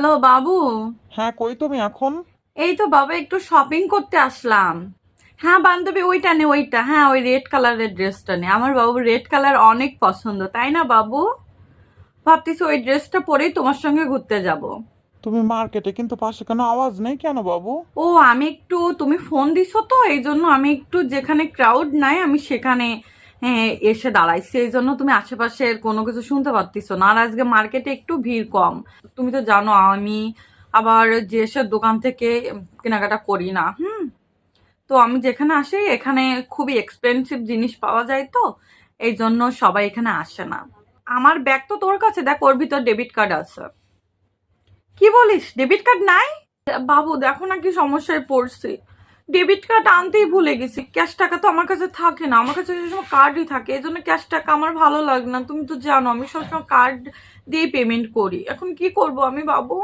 Hello বাবু। হ্যাঁ, কই তুমি এখন? এই তো বাবা একটু শপিং করতে আসলাম। হ্যাঁ বান্ধবী, ওইটা নে, ওইটা, হ্যাঁ ওই রেড কালারের ড্রেসটা নে। আমার বাবু রেড কালার অনেক পছন্দ, তাই না বাবু? ভাবতেছি ওই ড্রেসটা পরেই তোমার সঙ্গে ঘুরতে যাব। তুমি মার্কেটে, কিন্তু পাশে কোনো আওয়াজ নেই কেন বাবু? ও আমি একটু, তুমি ফোন দিছো তো এই জন্য আমি একটু যেখানে ক্রাউড নাই আমি সেখানে এসে দাঁড়াইছি, এই জন্য তুমি আশেপাশের কোনো কিছু শুনতে পারতিছো না। আর আজকে মার্কেটে একটু ভিড় কম। তুমি তো জানো আমি আবার যে দোকান থেকে কেনাকাটা করি না। তো আমি যেখানে আসি এখানে খুবই এক্সপেন্সিভ জিনিস পাওয়া যায়, তো এই জন্য সবাই এখানে আসে না। আমার ব্যাগ তো তোর কাছে, দেখ ওর ভিতর ডেবিট কার্ড আছে। কি বলিস, ডেবিট কার্ড নাই? বাবু দেখো না কি সমস্যায় পড়ছি। ডেবিট কার্ড আনতেই ভুলে গেছি, ক্যাশ টাকা তো আমার কাছে থাকে না, আমার কাছে সবসময় কার্ডই থাকে, এই জন্য ক্যাশ টাকা আমার ভালো লাগে না। তুমি তো জানো আমি সবসময় কার্ড দিয়ে পেমেন্ট করি, এখন কি করব আমি বাবু?